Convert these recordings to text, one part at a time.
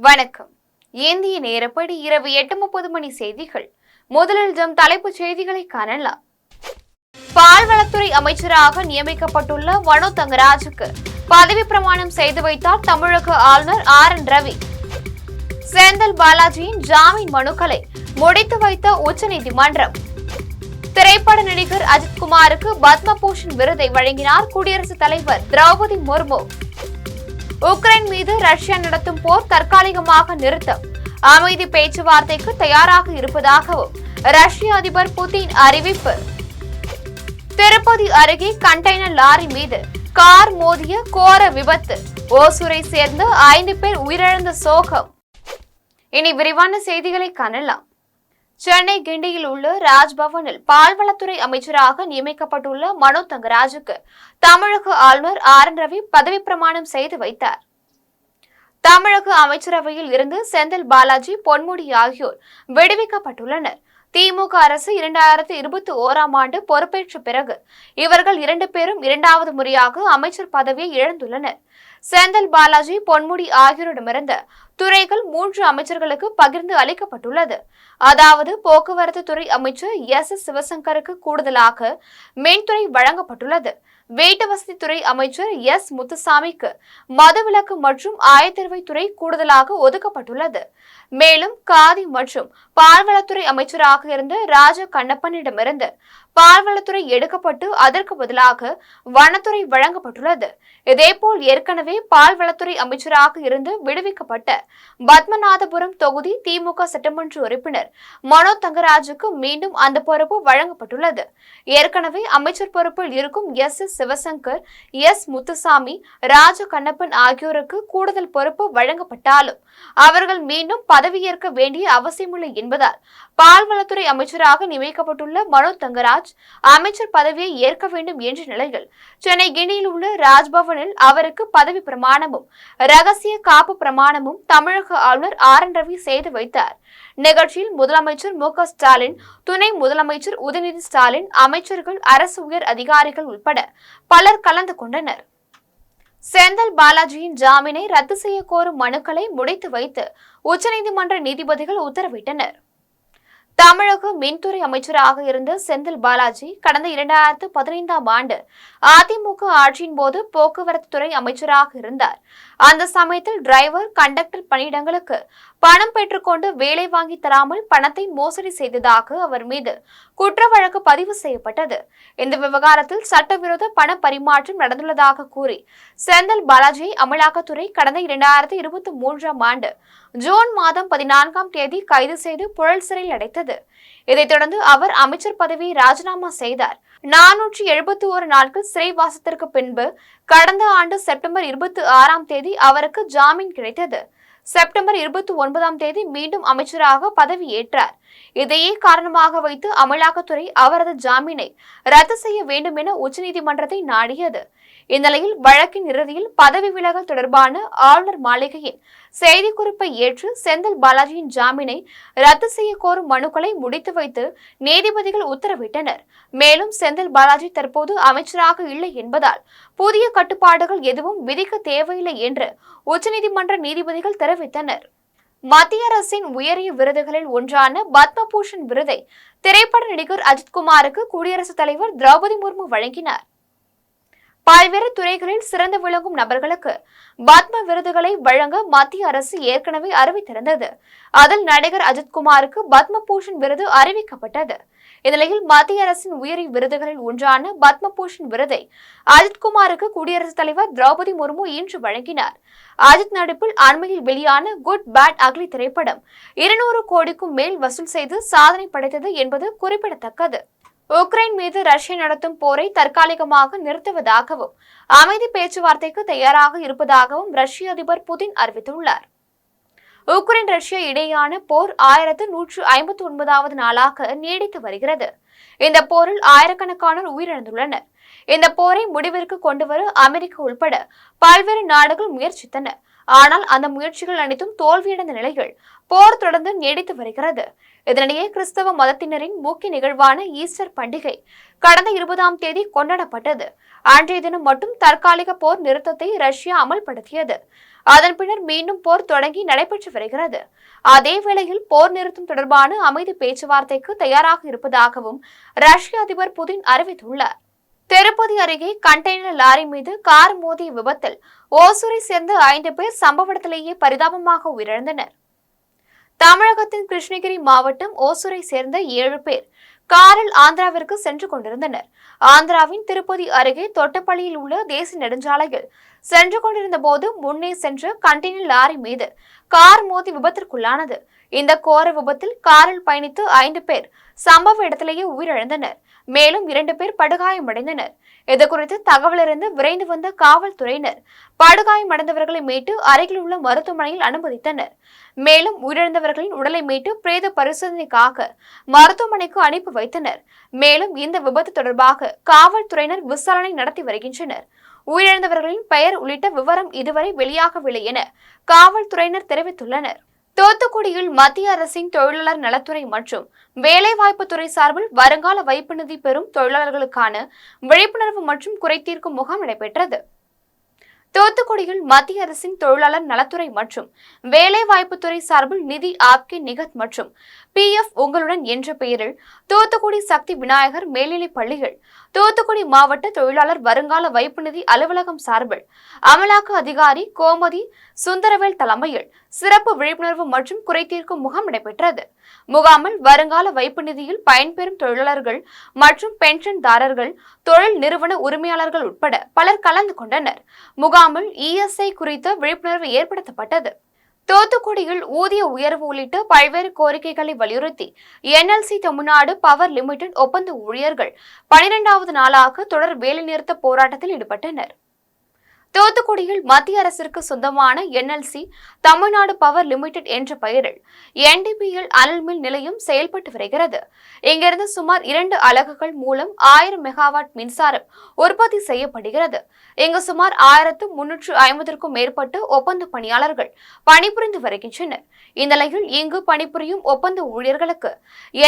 வணக்கம். இந்திய நேரப்படி இரவு 8:30 மணி செய்திகள். முதலில் தலைப்புச் செய்திகளை காணலாம். பால்வளத்துறை அமைச்சராக நியமிக்கப்பட்டுள்ள மனோ தங்கராஜுக்கு பதவி பிரமாணம் செய்து வைத்தார் தமிழக ஆளுநர் RN ரவி. செந்தில் பாலாஜியின் ஜாமீன் மனுக்களை முடித்து வைத்த உச்சநீதிமன்றம். திரைப்பட நடிகர் அஜித்குமாருக்கு பத்மபூஷன் விருதை வழங்கினார் குடியரசுத் தலைவர் திரௌபதி முர்மு. உக்ரைன் மீது ரஷ்யா நடத்தும் போர் தற்காலிகமாக நிறுத்தம், அமைதி பேச்சுவார்த்தைக்கு தயாராக இருப்பதாகவும் ரஷ்ய அதிபர் புதின் அறிவிப்பு. திருப்பதி அருகே கண்டெய்னர் லாரி மீது கார் மோதிய கோர விபத்து, ஓசூரை சேர்ந்த 5 பேர் உயிரிழந்த சோகம். இனி விரிவான செய்திகளை காணலாம். சென்னை கிண்டியில் உள்ள ராஜ்பவனில் பால்வளத்துறை அமைச்சராக நியமிக்கப்பட்டுள்ள மனோ தங்கராஜுக்கு தமிழக ஆளுநர் RN ரவி பதவி பிரமாணம் செய்து வைத்தார். தமிழக அமைச்சரவையில் இருந்து செந்தில் பாலாஜி, பொன்முடி ஆகியோர் விடுவிக்கப்பட்டுள்ளனர். திமுக அரசு 2021ஆம் ஆண்டு பொறுப்பேற்ற பிறகு இவர்கள் 2 பேரும் இரண்டாவது முறையாக அமைச்சர் பதவியை இழந்துள்ளனர். செந்தில் பாலாஜி, பொன்முடி ஆகியோரிடமிருந்த துறைகள் 3 அமைச்சர்களுக்கு பகிர்ந்து அளிக்கப்பட்டுள்ளது. அதாவது போக்குவரத்து துறை அமைச்சர் S சிவசங்கருக்கு கூடுதலாக மின்துறை வழங்கப்பட்டுள்ளது. வீட்டு வசதி துறை அமைச்சர் S முத்துசாமிக்கு மதுவிலக்கு மற்றும் ஆயத்தீர்வைத்துறை கூடுதலாக ஒதுக்கப்பட்டுள்ளது. மேலும் காதி மற்றும் பால்வளத்துறை அமைச்சராக இருந்த ராஜ கண்ணப்பனிடமிருந்து பால்வளத்துறை எடுக்கப்பட்டு அதற்கு பதிலாக வனத்துறை வழங்கப்பட்டுள்ளது. இதேபோல் ஏற்கனவே பால்வளத்துறை அமைச்சராக இருந்து விடுவிக்கப்பட்ட பத்மநாதபுரம் தொகுதி திமுக சட்டமன்ற உறுப்பினர் மனோ தங்கராஜுக்கு மீண்டும் அந்த பொறுப்பு வழங்கப்பட்டுள்ளது. ஏற்கனவே அமைச்சர் பொறுப்பில் இருக்கும் S சிவசங்கர், S முத்துசாமி, ராஜ கண்ணப்பன் ஆகியோருக்கு கூடுதல் பொறுப்பு வழங்கப்பட்டாலும் அவர்கள் மீண்டும் பதவியேற்க வேண்டிய அவசியமில்லை என்பதால் பால்வளத்துறை அமைச்சராக நியமிக்கப்பட்டுள்ள மனோ தங்கராஜ் அமைச்சர் பதவியை ஏற்க வேண்டும் என்ற நிலையில் சென்னை கிண்டியில் உள்ள ராஜ்பவனில் அவருக்கு பதவி பிரமாணமும் ரகசிய காப்பு பிரமாணமும் தமிழக ஆளுநர் RN ரவி செய்து வைத்தார். நிகழ்ச்சியில் முதலமைச்சர் MK ஸ்டாலின், துணை முதலமைச்சர் உதயநிதி ஸ்டாலின், அமைச்சர்கள், அரசு உயர் அதிகாரிகள் உட்பட பலர் கலந்து கொண்டனர். செந்தில் பாலாஜியின் ஜாமீனை ரத்து செய்ய கோரும் மனுக்களை முடித்து வைத்து உச்சநீதிமன்ற நீதிபதிகள் உத்தரவிட்டனர். தமிழக மின்துறை அமைச்சராக இருந்த செந்தில் பாலாஜி கடந்த 2015ஆம் ஆண்டு அதிமுக ஆட்சியின் போது போக்குவரத்து துறை அமைச்சராக இருந்தார். அந்த சமயத்தில் டிரைவர், கண்டக்டர் பணியிடங்களுக்கு பணம் பெற்றுக்கொண்டு வேலை வாங்கி தராமல் பணத்தை மோசடி செய்ததாக அவர் மீது குற்ற வழக்கு பதிவு செய்யப்பட்டது. இந்த விவகாரத்தில் சட்டவிரோத பண பரிமாற்றம் நடந்துள்ளதாக கூறி செந்தில் பாலாஜியை அமலாக்கத்துறை கடந்த 2023ஆம் ஆண்டு ஜூன் மாதம் 14ஆம் தேதி கைது செய்து புழல் சிறையில் அடைத்தது. இதைத் தொடர்ந்து அவர் அமைச்சர் பதவியை ராஜினாமா செய்தார். 471 நாட்கள் சிறைவாசத்திற்கு பின்பு கடந்த ஆண்டு செப்டம்பர் 26ஆம் தேதி அவருக்கு ஜாமீன் கிடைத்தது. செப்டம்பர் 29ஆம் தேதி மீண்டும் அமைச்சராக பதவி ஏற்றார். இதையே காரணமாக வைத்து அமலாக்கத்துறை அவரது ஜாமீனை ரத்து செய்ய வேண்டும் என உச்சநீதிமன்றத்தை நாடியது. இந்நிலையில் வழக்கின் இறுதியில் பதவி விலகல் தொடர்பான ஆளுநர் மாளிகையின் செய்திக்குறிப்பை ஏற்று செந்தில் பாலாஜியின் ஜாமீனை ரத்து செய்ய கோரும் மனுக்களை முடித்து வைத்து நீதிபதிகள் உத்தரவிட்டனர். மேலும் செந்தில் பாலாஜி தற்போது அமைச்சராக இல்லை என்பதால் புதிய கட்டுப்பாடுகள் எதுவும் விதிக்க தேவையில்லை என்று உச்சநீதிமன்ற நீதிபதிகள் தெரிவித்தனர். மத்திய அரசின் உயரிய விருதுகளில் ஒன்றான பத்மபூஷன் விருதை திரைப்பட நடிகர் அஜித்குமாருக்கு குடியரசுத் தலைவர் திரௌபதி முர்மு வழங்கினார். பல்வேறு துறைகளில் சிறந்து விளங்கும் நபர்களுக்கு பத்ம விருதுகளை வழங்க மத்திய அரசு ஏற்கனவே அறிவித்திருந்தது. அதில் நடிகர் அஜித்குமாருக்கு பத்மபூஷன் விருது அறிவிக்கப்பட்டது. இந்நிலையில் மத்திய அரசின் உயரிய விருதுகளில் ஒன்றான பத்மபூஷன் விருதை அஜித்குமாருக்கு குடியரசுத் தலைவர் திரௌபதி முர்மு இன்று வழங்கினார். அஜித் நடிப்பில் அண்மையில் வெளியான குட் பேட் அக்லி திரைப்படம் 200 கோடிக்கும் மேல் வசூல் செய்து சாதனை படைத்தது என்பது குறிப்பிடத்தக்கது. உக்ரைன் மீது ரஷ்யா நடத்தும் போரை தற்காலிகமாக நிறுத்துவதாகவும் அமைதி பேச்சுவார்த்தைக்கு தயாராக இருப்பதாகவும் ரஷ்ய அதிபர் புதின் அறிவித்துள்ளார். உக்ரைன் ரஷ்யா இடையேயான போர் 1159வது நாளாக நீடித்து வருகிறது. இந்த போரில் ஆயிரக்கணக்கானோர் உயிரிழந்துள்ளனர். இந்த போரை முடிவிற்கு கொண்டுவர அமெரிக்கா உள்பட பல்வேறு நாடுகள் முயற்சித்தன. ஆனால் அந்த முயற்சிகள் அனைத்தும் தோல்வியடைந்த நிலையில் போர் தொடர்ந்து நீடித்து வருகிறது. இதனிடையே கிறிஸ்தவ மதத்தினரின் முக்கிய நிகழ்வான ஈஸ்டர் பண்டிகை கடந்த 20ஆம் தேதி கொண்டாடப்பட்டது. அன்றைய தினம் மட்டும் தற்காலிக போர் நிறுத்தத்தை ரஷ்யா அமல்படுத்தியது. அதன் பின்னர் மீண்டும் போர் தொடங்கி நடைபெற்று வருகிறது. அதே வேளையில் போர் நிறுத்தம் தொடர்பான அமைதி பேச்சுவார்த்தைக்கு தயாராக இருப்பதாகவும் ரஷ்ய அதிபர் புதின் அறிவித்துள்ளார். திருப்பதி அருகே கண்டெய்னர் லாரி மீது கார் மோதிய விபத்தில் ஓசூரை சேர்ந்த 5 பேர் சம்பவ இடத்திலேயே பரிதாபமாக உயிரிழந்தனர். தமிழகத்தின் கிருஷ்ணகிரி மாவட்டம் ஓசூரை சேர்ந்த 7 பேர் காரில் ஆந்திராவிற்கு சென்று கொண்டிருந்தனர். ஆந்திராவின் திருப்பதி அருகே தொட்டப்பள்ளியில் உள்ள தேசிய நெடுஞ்சாலையில் சென்று கொண்டிருந்த போது முன்னே சென்ற கண்டெய்னர் லாரி மீது கார் மோதி விபத்திற்குள்ளானது. இந்த கோர விபத்தில் காரில் பயணித்து 5 பேர் சம்பவ இடத்திலேயே உயிரிழந்தனர். மேலும் 2 பேர் படுகாயமடைந்தனர். இதுகுறித்து தகவலறிந்து விரைந்து வந்த காவல்துறையினர் படுகாயமடைந்தவர்களை மீட்டு அருகில் உள்ள மருத்துவமனையில் அனுமதித்தனர். மேலும் உயிரிழந்தவர்களின் உடலை மீட்டு பிரேத பரிசோதனைக்காக மருத்துவமனைக்கு அனுப்பி வைத்தனர். மேலும் இந்த விபத்து தொடர்பாக காவல்துறையினர் விசாரணை நடத்தி வருகின்றனர். உயிரிழந்தவர்களின் பெயர் உள்ளிட்ட விவரம் இதுவரை வெளியாகவில்லை என காவல்துறையினர் தெரிவித்துள்ளனர். தூத்துக்குடியில் மத்திய அரசின் தொழிலாளர் நலத்துறை மற்றும் வேலைவாய்ப்புத்துறை சார்பில் வருங்கால வைப்பு நிதி பெறும் தொழிலாளர்களுக்கான விழிப்புணர்வு மற்றும் குறைதீர்க்கும் முகாம் நடைபெற்றது. தூத்துக்குடியில் மத்திய அரசின் தொழிலாளர் நலத்துறை மற்றும் வேலைவாய்ப்புத்துறை சார்பில் நிதி ஆப்கே நிகத் மற்றும் PF உங்களுடன் என்ற பெயரில் தூத்துக்குடி சக்தி விநாயகர் மேல்நிலைப் பள்ளிகள், தூத்துக்குடி மாவட்ட தொழிலாளர் வருங்கால வைப்பு நிதி அலுவலகம் சார்பில் அமலாக்க அதிகாரி கோமதி சுந்தரவேல் தலைமையில் சிறப்பு விழிப்புணர்வு மற்றும் குறைதீர்க்கும் முகாம் நடைபெற்றது. முகாமில் வருங்கால வைப்பு நிதியில் பயன்பெறும் தொழிலாளர்கள் மற்றும் பென்ஷன்தாரர்கள், தொழில் நிறுவன உரிமையாளர்கள் உட்பட பலர் கலந்து கொண்டனர். முகாமில் ESI குறித்த விழிப்புணர்வு ஏற்படுத்தப்பட்டது. தூத்துக்குடியில் ஊதிய உயர்வு உள்ளிட்ட பல்வேறு கோரிக்கைகளை வலியுறுத்தி NLC தமிழ்நாடு பவர் லிமிடெட் ஒப்பந்த ஊழியர்கள் 12வது நாளாக தொடர் வேலைநிறுத்த போராட்டத்தில் ஈடுபட்டனர். தூத்துக்குடியில் மத்திய அரசிற்கு சொந்தமான NLC தமிழ்நாடு பவர் லிமிடெட் என்ற பெயரில் NDPL அனல் மின் நிலையம் செயல்பட்டு வருகிறது. இங்கிருந்து சுமார் 2 அலகுகள் மூலம் 1000 மெகாவாட் மின்சாரம் உற்பத்தி செய்யப்படுகிறது. இங்கு சுமார் 1350க்கும் மேற்பட்ட ஒப்பந்த பணியாளர்கள் பணிபுரிந்து வருகின்றனர். இந்நிலையில் இங்கு பணிபுரியும் ஒப்பந்த ஊழியர்களுக்கு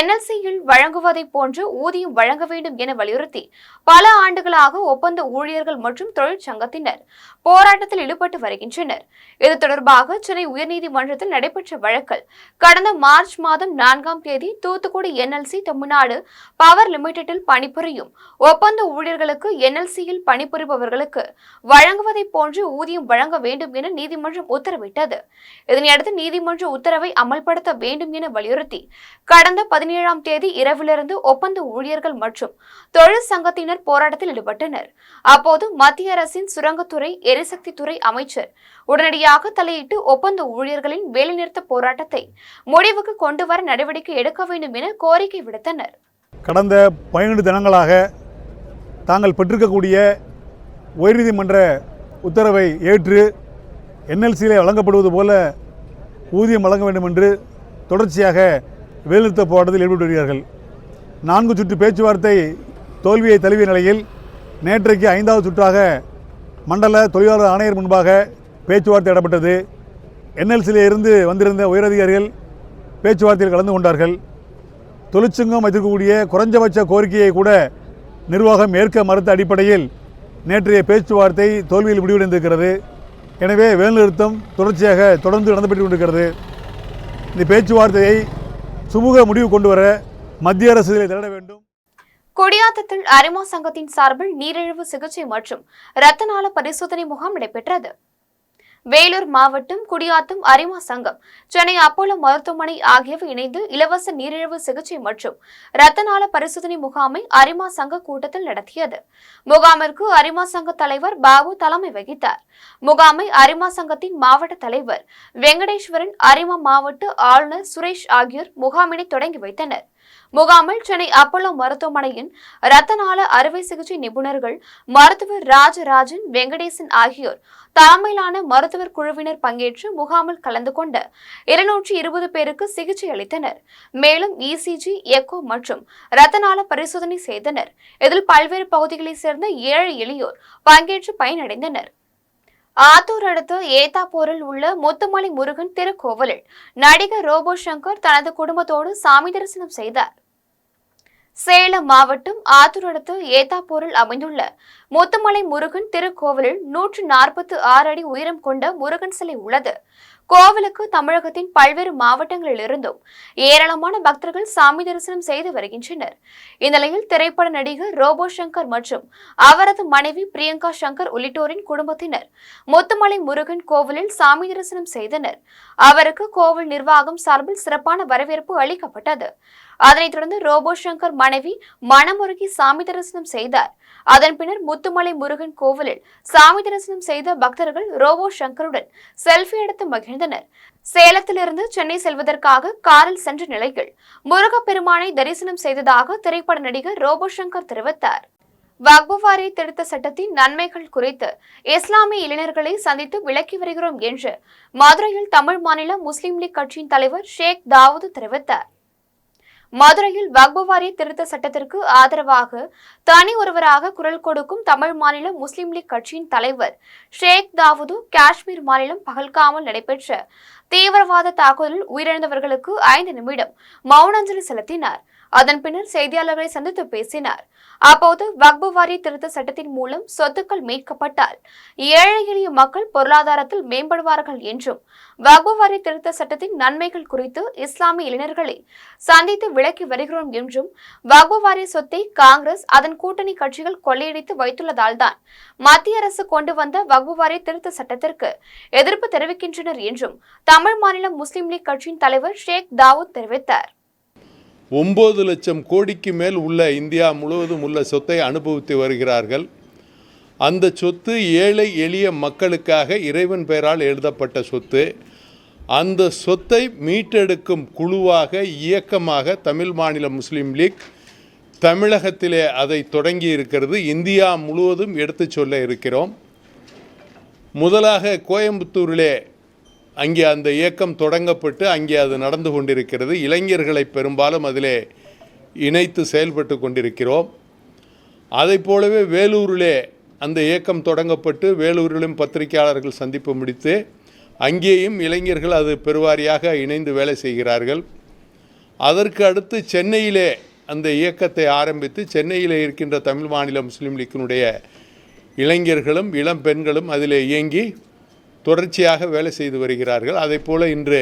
NLC-யில் வழங்குவதை போன்று ஊதியம் வழங்க வேண்டும் என வலியுறுத்தி பல ஆண்டுகளாக ஒப்பந்த ஊழியர்கள் மற்றும் தொழிற்சங்கத்தினர் போராட்டத்தில் ஈடுபட்டு வருகின்றனர். இது தொடர்பாக சென்னை உயர்நீதிமன்றத்தில் நடைபெற்ற வழக்கில் கடந்த மார்ச் மாதம் 4ஆம் தேதி தூத்துக்குடி NLC தமிழ்நாடு பவர் லிமிடெட்டில் பணிபுரியும் ஒப்பந்த ஊழியர்களுக்கு NLC-யில் பணிபுரிபவர்களுக்கு வழங்குவதை போன்று ஊதியம் வழங்க வேண்டும் என நீதிமன்றம் உத்தரவிட்டது. இதனையடுத்து நீதிமன்ற உத்தரவை அமல்படுத்த வேண்டும் என வலியுறுத்தி கடந்த 17ஆம் தேதி இரவிலிருந்து ஒப்பந்த ஊழியர்கள் மற்றும் தொழிற்சங்கத்தினர் போராட்டத்தில் ஈடுபட்டனர். அப்போது மத்திய அரசின் சுரங்கத்துறை, எரிசக்தி துறை அமைச்சர் உடனடியாக தலையிட்டு ஒப்பந்த ஊழியர்களின் வேலைநிறுத்த போராட்டத்தை முடிவுக்கு கொண்டு வர நடவடிக்கை எடுக்க வேண்டும் என கோரிக்கை விடுத்தனர். கடந்த 12 தினங்களாக தாங்கள் பெற்றிருக்கக்கூடிய உயர்நீதிமன்ற உத்தரவை ஏற்று NLC-யில் வழங்கப்படுவது போல ஊதியம் வழங்க வேண்டும் என்று தொடர்ச்சியாக வேலைநிறுத்த போராட்டத்தில் ஈடுபட்டு வருகிறார்கள். 4 சுற்று பேச்சுவார்த்தை தோல்வியை தழுவிய நிலையில் நேற்றைக்கு 5வது சுற்றாக மண்டல தொழிலாளர் ஆணையர் முன்பாக பேச்சுவார்த்தை இடப்பட்டது. NLC-யில் இருந்து வந்திருந்த உயரதிகாரிகள் பேச்சுவார்த்தையில் கலந்து கொண்டார்கள். தொழிற்சங்கம் வைத்திருக்கக்கூடிய குறைஞ்சபட்ச கோரிக்கையை கூட நிர்வாகம் ஏற்க மறுத்த அடிப்படையில் நேற்றைய பேச்சுவார்த்தை தோல்வியில் முடிவடைந்திருக்கிறது. எனவே வேலைநிறுத்தம் தொடர்ந்து நடந்துபட்டு கொண்டிருக்கிறது. இந்த பேச்சுவார்த்தையை சுமூக முடிவு கொண்டு வர மத்திய அரசு இதில் தலையிட வேண்டும். குடியாத்தத்தில் அரிமா சங்கத்தின் சார்பில் நீரிழிவு சிகிச்சை மற்றும் இரத்த நாள பரிசோதனை முகாம் நடைபெற்றது. வேலூர் மாவட்டம் குடியாத்தம் அரிமா சங்கம், சென்னை அப்போலோ மருத்துவமனை ஆகியவை இணைந்து இலவச நீரிழிவு சிகிச்சை மற்றும் இரத்த நாள பரிசோதனை முகாமை அரிமா சங்க கூட்டத்தில் நடத்தியது. முகாமிற்கு அரிமா சங்க தலைவர் பாபு தலைமை வகித்தார். முகாமை அரிமா சங்கத்தின் மாவட்ட தலைவர் வெங்கடேஸ்வரன், அரிமா மாவட்ட ஆளுநர் சுரேஷ் ஆகியோர் முகாமினை தொடங்கி வைத்தனர். முகாமில் சென்னை அப்போலோ மருத்துவமனையின் இரத்த நாள அறுவை சிகிச்சை நிபுணர்கள் மருத்துவர் ராஜராஜன், வெங்கடேசன் ஆகியோர் தலைமையிலான மருத்துவர் குழுவினர் பங்கேற்று முகாமில் கலந்து கொண்ட 220 பேருக்கு சிகிச்சை அளித்தனர். மேலும் ECG, எக்கோ மற்றும் இரத்த நாள பரிசோதனை செய்தனர். இதில் பல்வேறு பகுதிகளைச் சேர்ந்த 7 எளியோர் பங்கேற்று பயனடைந்தனர். ஆத்தூர் அடுத்த ஏத்தாப்பூரில் உள்ள முத்துமலை முருகன் திருக்கோவிலில் நடிகர் ரோபோ சங்கர் தனது குடும்பத்தோடு சாமி தரிசனம் செய்தார். சேலம் மாவட்டம் ஆத்தூர் அடுத்த ஏத்தாப்பூரில் அமைந்துள்ள முத்துமலை முருகன் திருக்கோவிலில் 146 அடி உயரம் கொண்ட முருகன் சிலை உள்ளது. கோவிலுக்கு தமிழகத்தின் பல்வேறு மாவட்டங்களிலிருந்தும் ஏராளமான பக்தர்கள் சாமி தரிசனம் செய்து வருகின்றனர். இந்நிலையில் திரைப்பட நடிகர் ரோபோ சங்கர் மற்றும் அவரது மனைவி பிரியங்கா சங்கர் உள்ளிட்டோரின் குடும்பத்தினர் முத்துமலை முருகன் கோவிலில் சாமி தரிசனம் செய்தனர். அவருக்கு கோவில் நிர்வாகம் சார்பில் சிறப்பான வரவேற்பு அளிக்கப்பட்டது. அதனைத் தொடர்ந்து ரோபோ சங்கர் மனைவி மனமுருகி சாமி தரிசனம் செய்தார். அதன் பின்னர் முத்துமலை முருகன் கோவிலில் சாமி தரிசனம் செய்த பக்தர்கள் ரோபோ சங்கருடன் செல்ஃபி எடுத்து மகிழ்ந்தனர். சேலத்திலிருந்து சென்னை செல்வதற்காக காரில் சென்ற நிலையில் முருகப்பெருமானை தரிசனம் செய்ததாக திரைப்பட நடிகர் ரோபோ சங்கர் தெரிவித்தார். வக்ஃப் வாரிய திருத்த சட்டத்தின் நன்மைகள் குறித்து இஸ்லாமிய இளைஞர்களை சந்தித்து விளக்கி வருகிறோம் என்று மதுரையில் தமிழ் மாநில முஸ்லிம் லீக் கட்சியின் தலைவர் ஷேக் தாவூது தெரிவித்தார். மதுரையில் வக்ஃப் வாரிய திருத்த சட்டத்திற்கு ஆதரவாக தனி ஒருவராக குரல் கொடுக்கும் தமிழ் மாநில முஸ்லிம் லீக் கட்சியின் தலைவர் ஷேக் தாவூது காஷ்மீர் மாநிலம் பகல்காமில் நடைபெற்ற தீவிரவாத தாக்குதலில் உயிரிழந்தவர்களுக்கு 5 நிமிடம் மௌன அஞ்சலி செலுத்தினார். அதன் பின்னர் செய்தியாளர்களை சந்தித்து பேசினார். அப்போது வக்ஃப் வாரிய திருத்த சட்டத்தின் மூலம் சொத்துக்கள் மீட்கப்பட்டால் ஏழை எளிய மக்கள் பொருளாதாரத்தில் மேம்படுவார்கள் என்றும் வக்ஃப் வாரிய திருத்த சட்டத்தின் நன்மைகள் குறித்து இஸ்லாமிய இளைஞர்களை சந்தித்து விளக்கி வருகிறோம் என்றும் வக்ஃப் வாரிய சொத்தை காங்கிரஸ் அதன் கூட்டணி கட்சிகள் கொள்ளையடித்து வைத்துள்ளதால் தான் மத்திய அரசு கொண்டு வந்த வக்ஃப் வாரிய திருத்த சட்டத்திற்கு எதிர்ப்பு தெரிவிக்கின்றனர் என்றும் தமிழ் மாநில முஸ்லிம் லீக் கட்சியின் தலைவர் ஷேக் தாவூத் தெரிவித்தார். 9 லட்சம் கோடிக்கு மேல் உள்ள இந்தியா முழுவதும் உள்ள சொத்தை அனுபவித்து வருகிறார்கள். அந்த சொத்து ஏழை எளிய மக்களுக்காக இறைவன் பெயரால் எழுதப்பட்ட சொத்து. அந்த சொத்தை மீட்டெடுக்கும் குழுவாக இயக்கமாக தமிழ் மாநில முஸ்லீம் லீக் தமிழகத்திலே அதை தொடங்கி இருக்கிறது. இந்தியா முழுவதும் எடுத்து சொல்ல இருக்கிறோம். முதலாக கோயம்புத்தூரிலே அங்கே அந்த இயக்கம் தொடங்கப்பட்டு அங்கே அது நடந்து கொண்டிருக்கிறது. இளைஞர்களை பெரும்பாலும் அதிலே இணைத்து செயல்பட்டு கொண்டிருக்கிறோம். அதை போலவே வேலூரிலே அந்த இயக்கம் தொடங்கப்பட்டு வேலூரிலும் பத்திரிகையாளர்கள் சந்திப்பு முடித்து அங்கேயும் இளைஞர்கள் அது பெருவாரியாக இணைந்து வேலை செய்கிறார்கள். அதற்கு அடுத்து சென்னையிலே அந்த இயக்கத்தை ஆரம்பித்து சென்னையிலே இருக்கின்ற தமிழ் மாநில முஸ்லீம் லீக்கினுடைய இளைஞர்களும் இளம் பெண்களும் அதிலே இயங்கி தொடர்ச்சியாக வேலை செய்து வருகிறார்கள். அதே போல இன்று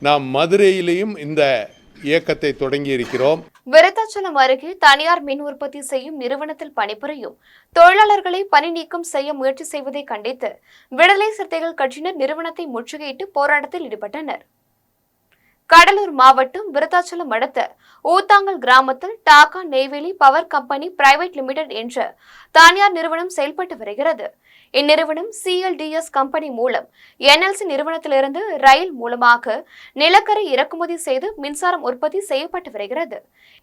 நாம் மதுரையிலேயும் இந்த இயக்கத்தை தொடங்கி இருக்கிறோம். விருத்தாச்சலம் அருகே தனியார் மின் உற்பத்தி செய்யும் நிறுவனத்தில் பணிபுரியும் தொழிலாளர்களை பணி நீக்கம் செய்ய முயற்சி செய்வதை கண்டித்து விடுதலை சிறுத்தைகள் கட்சியினர் நிறுவனத்தை முற்றுகையிட்டு போராட்டத்தில் ஈடுபட்டனர். கடலூர் மாவட்டம் விருத்தாச்சலம் அடுத்த ஊத்தாங்கல் கிராமத்தில் Dhaka Neyveli power company private limited என்ற தனியார் நிறுவனம் செயல்பட்டு வருகிறது. இந்நிறுவனம் CLDS கம்பெனி மூலம் NLC நிறுவனத்திலிருந்து ரயில் மூலமாக நிலக்கரி இறக்குமதி செய்து மின்சாரம் உற்பத்தி செய்யப்பட்டு வருகிறது.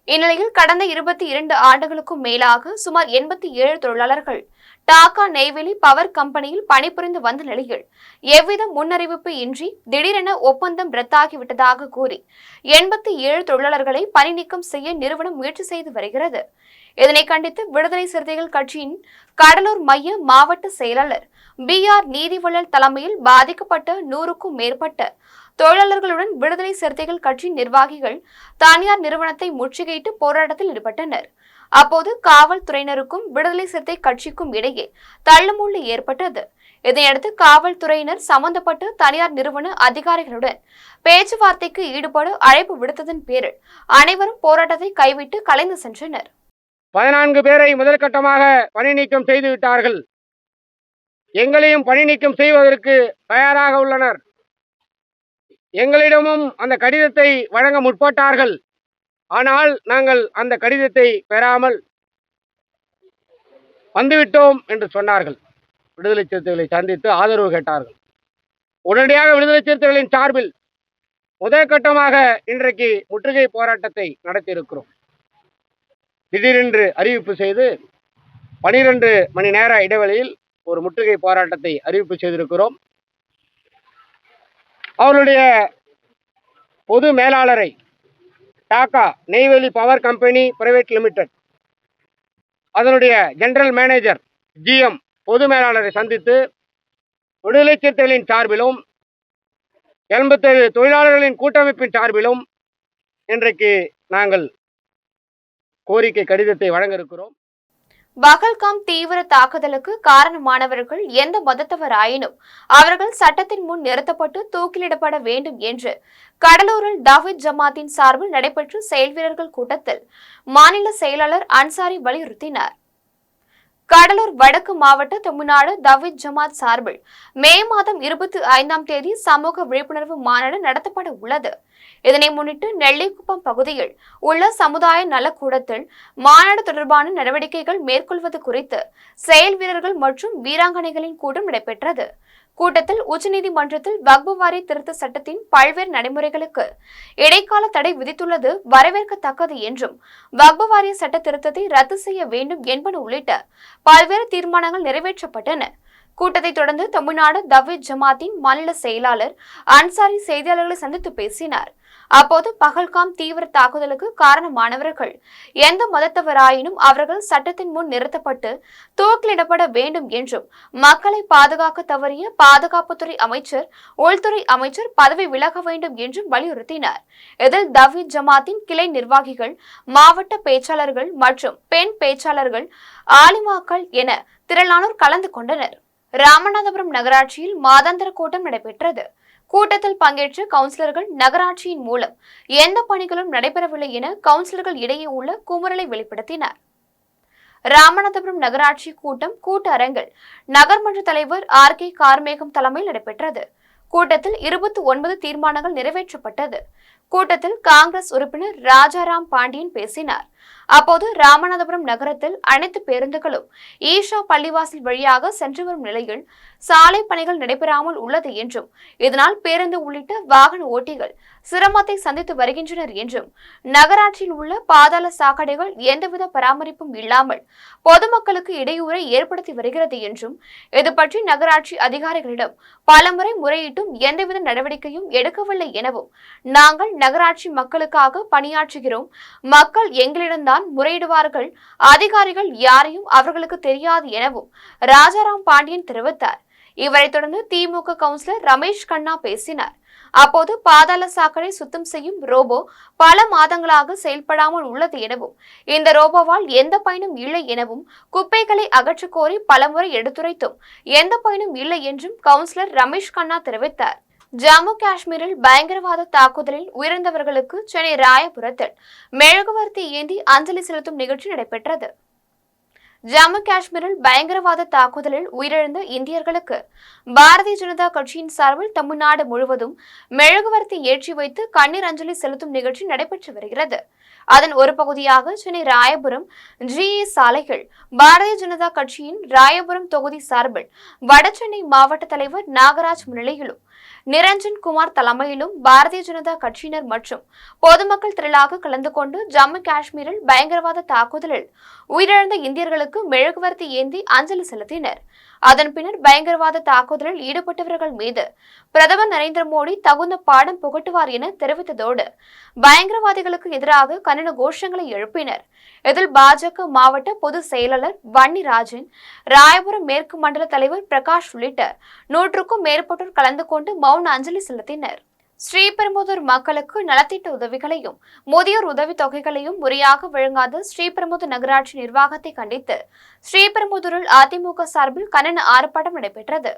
இந்நிலையில் கடந்த 22 ஆண்டுகளுக்கும் மேலாக சுமார் 87 தொழிலாளர்கள் டாக்கா நெய்வேலி பவர் கம்பெனியில் பணிபுரிந்து வந்த நிலையில் எவ்வித முன்னறிவிப்பு இன்றி திடீரென ஒப்பந்தம் ரத்தாகிவிட்டதாக கூறி 87 தொழிலாளர்களை பணி நீக்கம் செய்ய நிறுவனம் முயற்சி செய்து வருகிறது. இதனை கண்டித்து விடுதலை சிறுத்தைகள் கட்சியின் கடலூர் மைய மாவட்ட செயலாளர் BR நீதிவள்ளல் தலைமையில் பாதிக்கப்பட்ட 100க்கும் மேற்பட்ட தொழிலாளர்களுடன் விடுதலை சிறுத்தைகள் கட்சியின் நிர்வாகிகள் தனியார் நிறுவனத்தை முற்றுகையிட்டு போராட்டத்தில் ஈடுபட்டனர். அப்போது காவல்துறையினருக்கும் விடுதலை சிறுத்தை கட்சிக்கும் இடையே தள்ளுமுள்ளு ஏற்பட்டது. இதையடுத்து காவல்துறையினர் சம்பந்தப்பட்ட தனியார் நிறுவன அதிகாரிகளுடன் பேச்சுவார்த்தைக்கு ஈடுபட அழைப்பு விடுத்ததன் பேரில் அனைவரும் போராட்டத்தை கைவிட்டு கலைந்து சென்றனர். 14 பேரை முதல் கட்டமாக பணி நீக்கம் செய்து விட்டார்கள். எங்களையும் பணி நீக்கம் செய்வதற்கு தயாராக உள்ளனர். எங்களிடமும் அந்த கடிதத்தை வழங்க முற்பட்டார்கள். ஆனால் நாங்கள் அந்த கடிதத்தை பெறாமல் வந்துவிட்டோம் என்று சொன்னார்கள். விடுதலை சிறுத்தைகளை சந்தித்து ஆதரவு கேட்டார்கள். உடனடியாக விடுதலை சிறுத்தைகளின் சார்பில் முதல் கட்டமாக இன்றைக்கு முற்றுகை போராட்டத்தை நடத்தியிருக்கிறோம். திடீரென்று அறிவிப்பு செய்து 12 மணி நேர இடைவெளியில் ஒரு முற்றுகை போராட்டத்தை அறிவிப்பு செய்திருக்கிறோம். அவருடைய பொது மேலாளரை TAQA Neyveli power company private limited அதனுடைய ஜெனரல் மேனேஜர் GM பொது மேலாளரை சந்தித்து விடுதலை சிறுத்தைகளின் சார்பிலும் 87 தொழிலாளர்களின் கூட்டமைப்பின் சார்பிலும் இன்றைக்கு நாங்கள் கோரிக்கை கடிதத்தை வழங்க இருக்கிறோம். பகல்காம் தீவிர தாக்குதலுக்கு காரணமானவர்கள் எந்த மதத்தவராயினும் அவர்கள் சட்டத்தின் முன் நிறுத்தப்பட்டு தூக்கிலிடப்பட வேண்டும் என்று கடலூரில் தவ்ஹீத் ஜமாத்தின் சார்பில் நடைபெற்ற செயல்வீரர்கள் கூட்டத்தில் மாநில செயலாளர் அன்சாரி வலியுறுத்தினார். கடலூர் வடக்கு மாவட்ட தமிழ்நாடு தவ்ஹீத் ஜமாத் சார்பில் மே மாதம் 25ஆம் தேதி சமூக விழிப்புணர்வு மாநாடு நடத்தப்பட உள்ளது. இதனை முன்னிட்டு நெல்லிக்குப்பம் பகுதியில் உள்ள சமுதாய நலக்கூடத்தில் மாநாடு தொடர்பான நடவடிக்கைகள் மேற்கொள்வது குறித்து செயல் வீரர்கள் மற்றும் வீராங்கனைகளின் கூட்டம் நடைபெற்றது. கூட்டத்தில் உச்சநீதிமன்றத்தில் வக்ஃபு வாரிய திருத்த சட்டத்தின் பல்வேறு நடைமுறைகளுக்கு இடைக்கால தடை விதித்துள்ளது வரவேற்கத்தக்கது என்றும் வக்ஃபு வாரிய சட்ட திருத்தத்தை ரத்து செய்ய வேண்டும் என்பன உள்ளிட்ட பல்வேறு தீர்மானங்கள் நிறைவேற்றப்பட்டன. கூட்டத்தை தொடர்ந்து தமிழ்நாடு தவ்ஹீத் ஜமாத்தின் மாநில செயலாளர் அன்சாரி செய்தியாளர்களை சந்தித்து பேசினார். அப்போது பகல்காம் தீவிர தாக்குதலுக்கு காரணமானவர்கள் எந்த மதத்தவராயினும் அவர்கள் சட்டத்தின் முன் நிறுத்தப்பட்டு தூக்கிலிடப்பட வேண்டும் என்றும் மக்களை பாதுகாக்க தவறிய பாதுகாப்புத்துறை அமைச்சர் உள்துறை அமைச்சர் பதவி விலக வேண்டும் என்றும் வலியுறுத்தினார். இதில் தவ்ஹீத் ஜமாத்தின் கிளை நிர்வாகிகள், மாவட்ட பேச்சாளர்கள் மற்றும் பெண் பேச்சாளர்கள், ஆலிமாக்கள் என திரளானோர் கலந்து கொண்டனர். ராமநாதபுரம் நகராட்சியில் மாதாந்திர கூட்டம் நடைபெற்றது. கூட்டத்தில் பங்கேற்ற கவுன்சிலர்கள் நகராட்சியின் மூலம் எந்த பணிகளும் நடைபெறவில்லை என கவுன்சிலர்கள் இடையே உள்ள குமுறலை வெளிப்படுத்தினர். ராமநாதபுரம் நகராட்சி கூட்டம் கூட்ட அரங்கில் நகர்மன்ற தலைவர் RK கார்மேகம் தலைமையில் நடைபெற்றது. கூட்டத்தில் 29 தீர்மானங்கள் நிறைவேற்றப்பட்டது. கூட்டத்தில் காங்கிரஸ் உறுப்பினர் ராஜாராம் பாண்டியன் பேசினார். அப்போது ராமநாதபுரம் நகரத்தில் அனைத்து பேருந்துகளும் ஈஷா பள்ளிவாசல் வழியாக சென்று வரும் நிலையில் சாலை பணிகள் நடைபெறாமல் உள்ளது என்றும் இதனால் பேருந்து உள்ளிட்ட வாகன ஓட்டிகள் சிரமத்தை சந்தித்து வருகின்றனர் என்றும் நகராட்சியில் உள்ள பாதாள சாக்கடைகள் எந்தவித பராமரிப்பும் இல்லாமல் பொதுமக்களுக்கு இடையூறை ஏற்படுத்தி வருகிறது என்றும் இது பற்றி நகராட்சி அதிகாரிகளிடம் பலமுறை முறையிட்டும் எந்தவித நடவடிக்கையும் எடுக்கவில்லை எனவும் நாங்கள் நகராட்சி மக்களுக்காக பணியாற்றுகிறோம், மக்கள் எங்களிடம்தான் முறையிடுவார்கள், அதிகாரிகள் யாரையும் அவர்களுக்கு தெரியாது எனவும் ராஜாராம் பாண்டியன் தெரிவித்தார். இவரை தொடர்ந்து திமுக கவுன்சிலர் ரமேஷ் கண்ணா பேசினார். அப்போது பாதாள சாக்கடை சுத்தம் செய்யும் ரோபோ பல மாதங்களாக செயல்படாமல் உள்ளது எனவும் இந்த ரோபோவால் எந்த பயனும் இல்லை எனவும் குப்பைகளை அகற்ற கோரி பலமுறை எடுத்துரைத்தும் எந்த பயனும் இல்லை என்றும் கவுன்சிலர் ரமேஷ் கண்ணா தெரிவித்தார். ஜம்மு காஷ்மீரில் பயங்கரவாத தாக்குதலில் உயிரிழந்தவர்களுக்கு சென்னை ராயபுரத்தில் மெழுகுவர்த்தி ஏந்தி அஞ்சலி செலுத்தும் நிகழ்ச்சி நடைபெற்றது. ஜம்மு காஷ்மீரில் பயங்கரவாத தாக்குதலில் உயிரிழந்த இந்தியர்களுக்கு பாரதிய ஜனதா கட்சியின் சார்பில் தமிழ்நாடு முழுவதும் மெழுகுவர்த்தி ஏற்றி வைத்து கண்ணீர் அஞ்சலி செலுத்தும் நிகழ்ச்சி நடைபெற்று வருகிறது. அதன் ஒரு பகுதியாக சென்னை ராயபுரம் GE சாலையில் பாரதிய ஜனதா கட்சியின் ராயபுரம் தொகுதி சார்பில் வடசென்னை மாவட்ட தலைவர் நாகராஜ் முன்னிலையிலும் நிரஞ்சன் குமார் தலைமையிலும் பாரதிய ஜனதா கட்சியினர் மற்றும் பொதுமக்கள் திரளாக கலந்து கொண்டு ஜம்மு காஷ்மீரில் பயங்கரவாத தாக்குதலில் உயிரிழந்த இந்தியர்களுக்கு மெழுகுவர்த்தி ஏந்தி அஞ்சலி செலுத்தினர். அதன் பின்னர் பயங்கரவாத தாக்குதலில் ஈடுபட்டவர்கள் மீது பிரதமர் நரேந்திர மோடி தகுந்த பாடம் புகட்டுவார் என தெரிவித்ததோடு பயங்கரவாதிகளுக்கு எதிராக கண்டன கோஷங்களை எழுப்பினர். இதில் பாஜக மாவட்ட பொதுச் செயலாளர் வன்னிராஜன், ராயபுரம் மேற்கு மண்டல தலைவர் பிரகாஷ் உள்ளிட்ட 100க்கும் மேற்பட்டோர் கலந்து கொண்டு மௌன அஞ்சலி செலுத்தினர். ஸ்ரீபெரும்புதூர் மக்களுக்கு நலத்திட்ட உதவிகளையும் முதியோர் உதவி தொகைகளையும் முறையாக வழங்காத ஸ்ரீபெரும்புதூர் நகராட்சி நிர்வாகத்தை கண்டித்து ஸ்ரீபெரும்புதூரில் அதிமுக சார்பில் கண்டன ஆர்ப்பாட்டம் நடைபெற்றது.